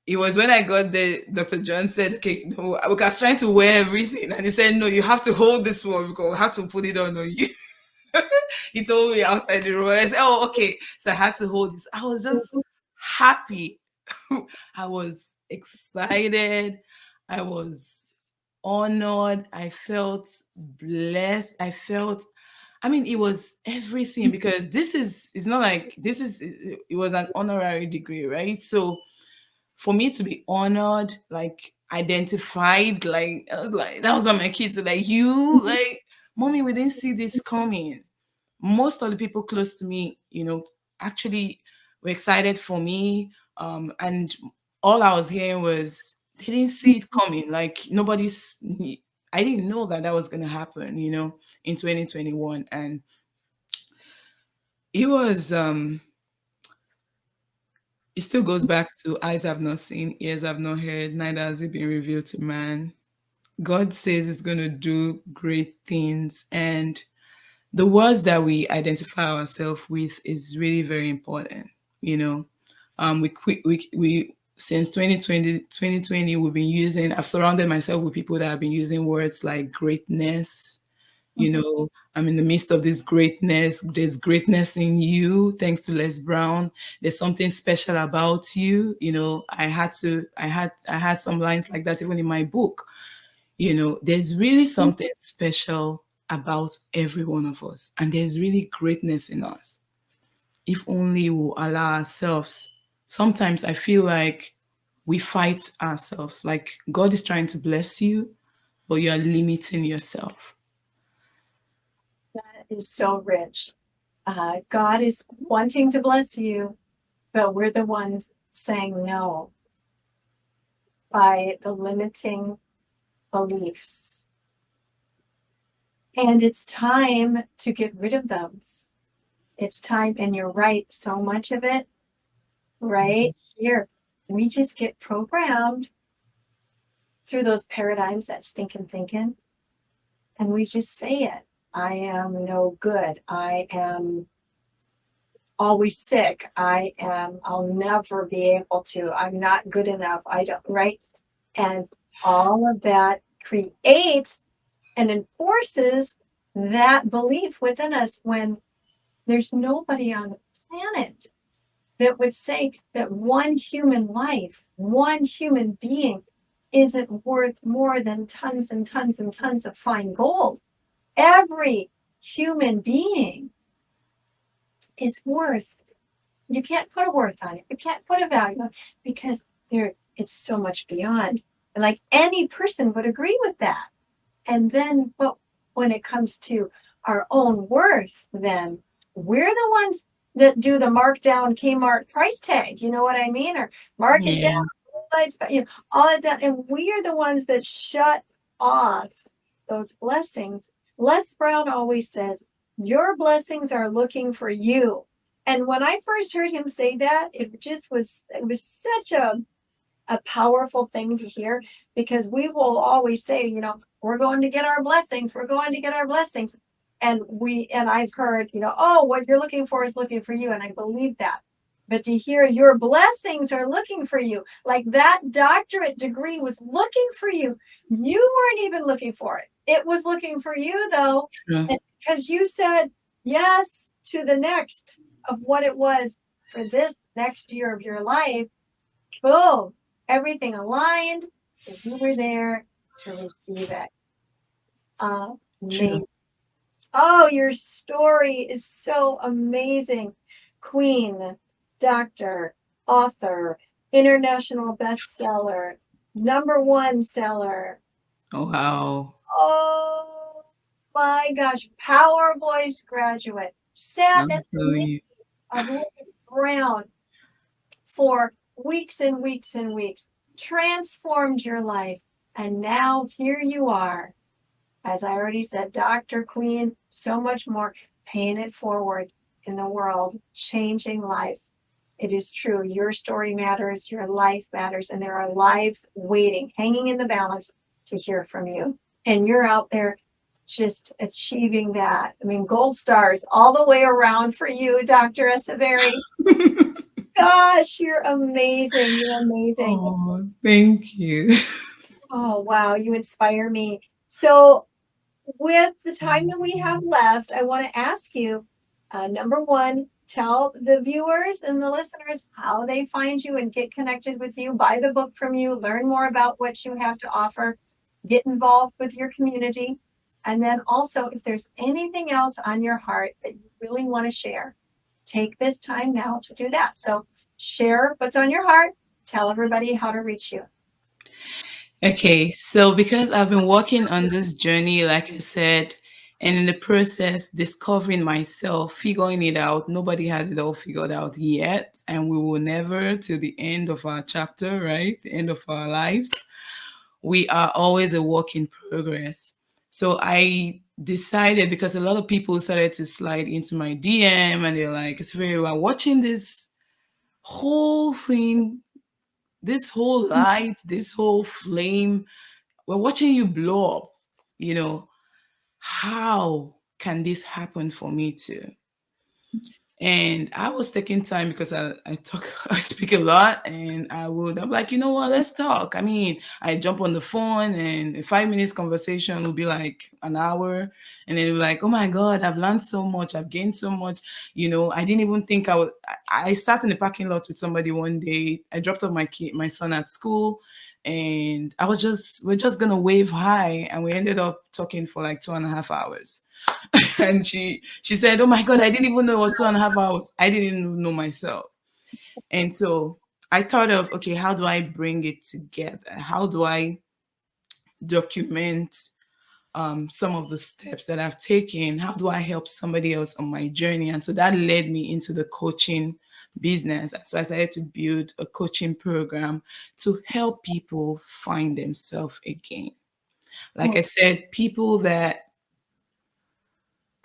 it was when I got there, Dr. John said, okay, no, I was trying to wear everything. And he said, no, you have to hold this one because we have to put it on you. He told me outside the room. I said, oh, okay. So I had to hold this. I was just happy. I was excited. I was honored. I felt blessed. I mean, it was everything because this is, it's not like this is, it was an honorary degree, right? So for me to be honored, like identified, like I was like, that was what my kids were like, you like, mommy, we didn't see this coming. Most of the people close to me, actually were excited for me. And all I was hearing was they didn't see it coming. Like I didn't know that that was going to happen, in 2021. And it was, it still goes back to eyes have not seen, ears have not heard, neither has it been revealed to man. God says He's going to do great things. And the words that we identify ourselves with is really very important. You know, we since 2020 we've been using. I've surrounded myself with people that have been using words like greatness. I'm in the midst of this greatness. There's greatness in you, thanks to Les Brown. There's something special about you. I had some lines like that even in my book. There's really something special about every one of us, and there's really greatness in us. If only we allow ourselves. Sometimes I feel like we fight ourselves, like God is trying to bless you, but you are limiting yourself. That is so rich. God is wanting to bless you, but we're the ones saying no by the limiting beliefs. And it's time to get rid of those. It's time, and you're right, so much of it right here. We just get programmed through those paradigms, that stinking thinking, and we just say it. I am no good. I am always sick. I'll never be able to. I'm not good enough. I don't, right? And all of that creates and enforces that belief within us when there's nobody on the planet that would say that one human life, one human being isn't worth more than tons and tons and tons of fine gold. Every human being is worth, you can't put a worth on it. You can't put a value on it because it's so much beyond. Like any person would agree with that. And then, but when it comes to our own worth, then we're the ones that do the markdown Kmart price tag. You know what I mean? Or mark it down, Yeah. lights, all of that. And we are the ones that shut off those blessings. Les Brown always says, your blessings are looking for you. And when I first heard him say that, it was such a powerful thing to hear because we will always say, we're going to get our blessings. We're going to get our blessings. And I've heard, oh, what you're looking for is looking for you. And I believe that. But to hear your blessings are looking for you, like that doctorate degree was looking for you. You weren't even looking for it. It was looking for you, though, True. because you said yes to the next of what it was for this next year of your life. Boom, everything aligned, and you were there to receive it. True. Amazing. Oh, your story is so amazing. Queen, doctor, author, international bestseller, #1 seller. Oh, wow. Oh my gosh, Power Voice graduate. Sat at the knee Absolutely. of Liz Brown for weeks and weeks and weeks, transformed your life. And now here you are, as I already said, Dr. Queen, so much more, paying it forward in the world, changing lives. It is true. Your story matters, your life matters, and there are lives waiting, hanging in the balance to hear from you. And you're out there just achieving that. I mean, gold stars all the way around for you, Dr. Eseverere. Gosh, you're amazing. You're amazing. Oh, thank you. Oh, wow. You inspire me. So, with the time that we have left, I want to ask you #1, tell the viewers and the listeners how they find you and get connected with you, buy the book from you, learn more about what you have to offer, get involved with your community. And then also, if there's anything else on your heart that you really want to share, take this time now to do that. So, share what's on your heart, tell everybody how to reach you. Okay, so because I've been working on this journey, like I said, and in the process, discovering myself, figuring it out, nobody has it all figured out yet, and we will never till the end of our chapter, right? The end of our lives. We are always a work in progress. So I decided because a lot of people started to slide into my DM and they're like, it's very well watching this whole thing, this whole light, this whole flame we're watching you blow up, you know, how can this happen for me too? And I was taking time because I talk, I speak a lot, and I'm like, you know what, let's talk. I mean, I jump on the phone, and a 5 minutes conversation will be like an hour, and then we're like, oh my God, I've learned so much, I've gained so much. You know, I didn't even think I would. I sat in the parking lot with somebody one day. I dropped off my son at school, and we're just gonna wave hi, and we ended up talking for like 2.5 hours. And she said, oh my God, I didn't even know it was 2.5 hours. I didn't even know myself. And so I thought of, okay, how do I bring it together? How do I document some of the steps that I've taken? How do I help somebody else on my journey? And so that led me into the coaching business. And so I started to build a coaching program to help people find themselves again. Like I Oh, said, people that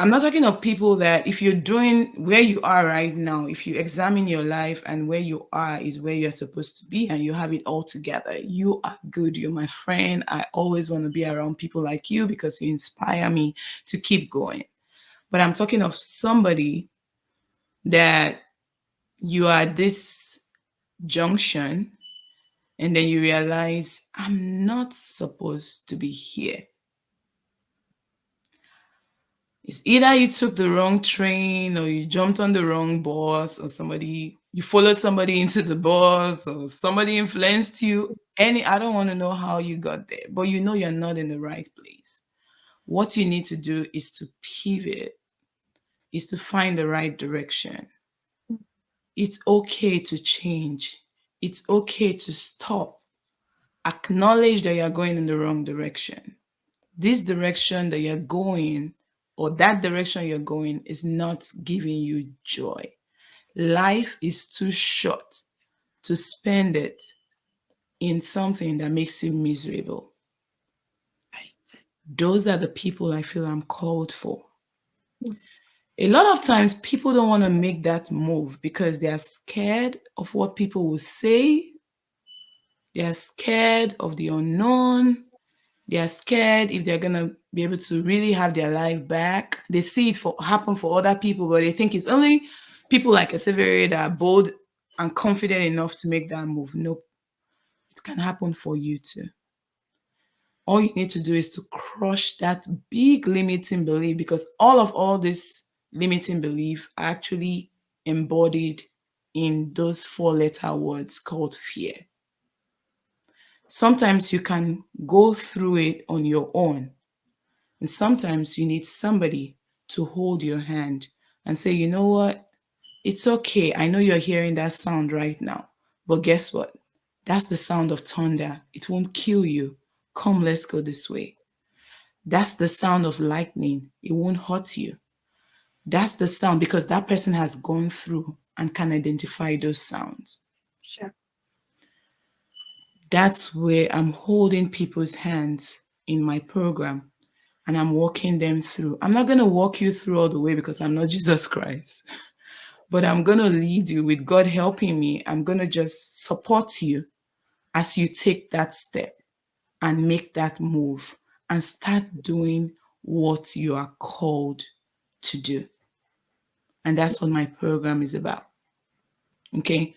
I'm not talking of people that if you're doing where you are right now, if you examine your life and where you are is where you're supposed to be and you have it all together, you are good. You're my friend. I always want to be around people like you because you inspire me to keep going. But I'm talking of somebody that you are at this junction and then you realize, I'm not supposed to be here. It's either you took the wrong train or you jumped on the wrong bus or you followed somebody into the bus or somebody influenced you. I don't want to know how you got there, but you know you're not in the right place. What you need to do is to pivot, is to find the right direction. It's okay to change. It's okay to stop. Acknowledge that you're going in the wrong direction. This direction that you're going or that direction you're going is not giving you joy. Life is too short to spend it in something that makes you miserable. Right. Those are the people I feel I'm called for. Mm. A lot of times people don't want to make that move because they are scared of what people will say. They are scared of the unknown. They are scared if they're gonna be able to really have their life back. They see it happen for other people, but they think it's only people like Eseverere that are bold and confident enough to make that move. Nope, it can happen for you too. All you need to do is to crush that big limiting belief because all this limiting belief are actually embodied in those four-letter words called fear. Sometimes you can go through it on your own. And sometimes you need somebody to hold your hand and say, you know what? It's okay. I know you're hearing that sound right now. But guess what? That's the sound of thunder. It won't kill you. Come, let's go this way. That's the sound of lightning. It won't hurt you. That's the sound because that person has gone through and can identify those sounds. Sure. That's where I'm holding people's hands in my program and I'm walking them through. I'm not going to walk you through all the way because I'm not Jesus Christ, but I'm going to lead you with God helping me. I'm going to just support you as you take that step and make that move and start doing what you are called to do. And that's what my program is about. Okay.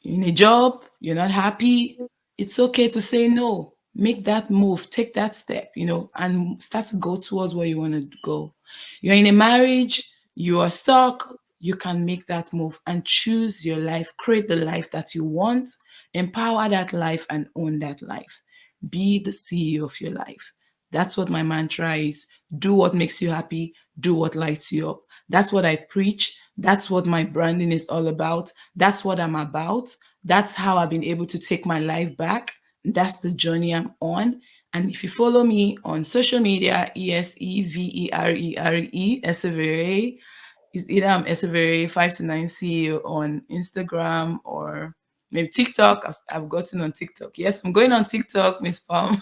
In a job, you're not happy, it's okay to say no. Make that move, take that step, and start to go towards where you want to go. You're in a marriage, you are stuck, you can make that move and choose your life, create the life that you want, empower that life, and own that life. Be the CEO of your life. That's what my mantra is. Do what makes you happy, do what lights you up. That's what I preach. That's what my branding is all about. That's what I'm about. That's how I've been able to take my life back. That's the journey I'm on. And if you follow me on social media, Eseverere, is either I'm Eseverere 529 CEO on Instagram or maybe TikTok. I've gotten on TikTok. Yes, I'm going on TikTok, Miss Palm.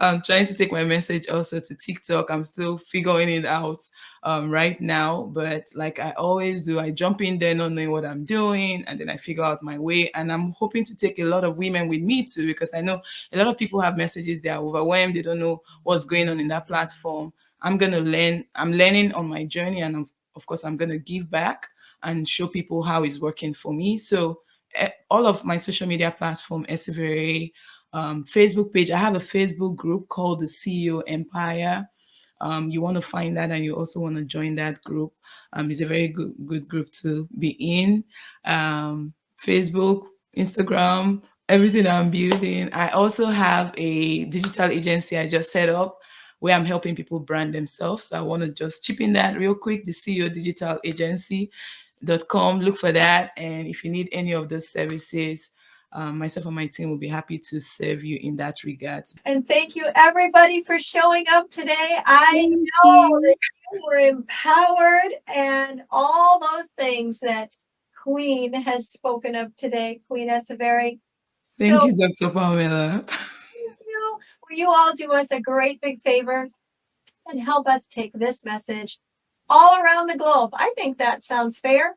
I'm trying to take my message also to TikTok. I'm still figuring it out right now. But like I always do, I jump in there not knowing what I'm doing and then I figure out my way. And I'm hoping to take a lot of women with me too, because I know a lot of people have messages, they are overwhelmed, they don't know what's going on in that platform. I'm going to learn, I'm learning on my journey. And of course, I'm going to give back and show people how it's working for me. So all of my social media platform, Eseverere, Facebook page. I have a Facebook group called the CEO Empire. You want to find that and you also want to join that group. It's a very good group to be in. Facebook, Instagram, everything I'm building. I also have a digital agency I just set up where I'm helping people brand themselves. So I want to just chip in that real quick, the CEO Digital Agency.com. Look for that. And if you need any of those services, myself and my team will be happy to serve you in that regard. And thank you everybody for showing up today. I Thank know you. that you were empowered and all those things that Queen has spoken of today, Queen Eseverere. Thank So you, Dr. Pamela. will you all do us a great big favor and help us take this message all around the globe? I think that sounds fair.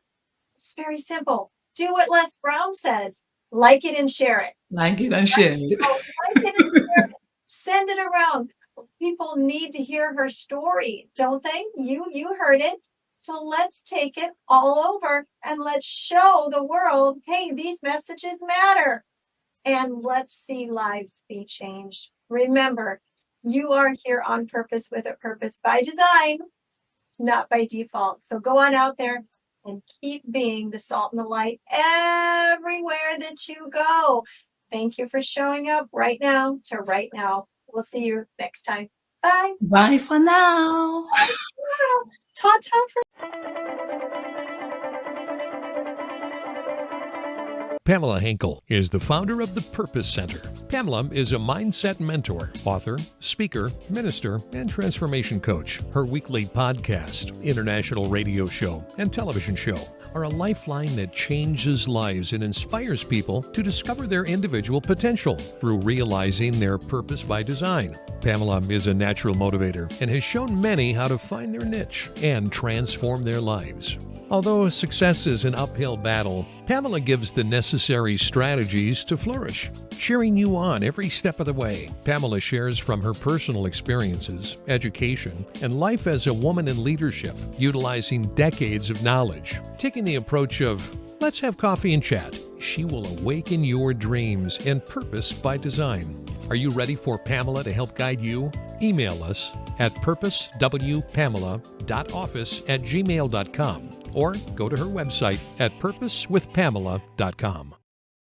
It's very simple. Do what Les Brown says. Like it and share it. Like it and share it. Like it and share it. Send it around. People need to hear her story, don't they? You heard it. So let's take it all over and let's show the world, hey, these messages matter. And let's see lives be changed. Remember, you are here on purpose with a purpose by design. not by default. So go on out there and keep being the salt and the light everywhere that you go. Thank you for showing up right now to right now. We'll see you next time. Bye. Bye for now. Ta-ta for Pamela Henkel is the founder of the Purpose Center. Pamela is a mindset mentor, author, speaker, minister, and transformation coach. Her weekly podcast, international radio show, and television show are a lifeline that changes lives and inspires people to discover their individual potential through realizing their purpose by design. Pamela is a natural motivator and has shown many how to find their niche and transform their lives. Although success is an uphill battle, Pamela gives the necessary strategies to flourish, cheering you on every step of the way. Pamela shares from her personal experiences, education, and life as a woman in leadership, utilizing decades of knowledge. Taking the approach of, let's have coffee and chat, she will awaken your dreams and purpose by design. Are you ready for Pamela to help guide you? Email us at purposewpamela.office@gmail.com or go to her website at purposewithpamela.com.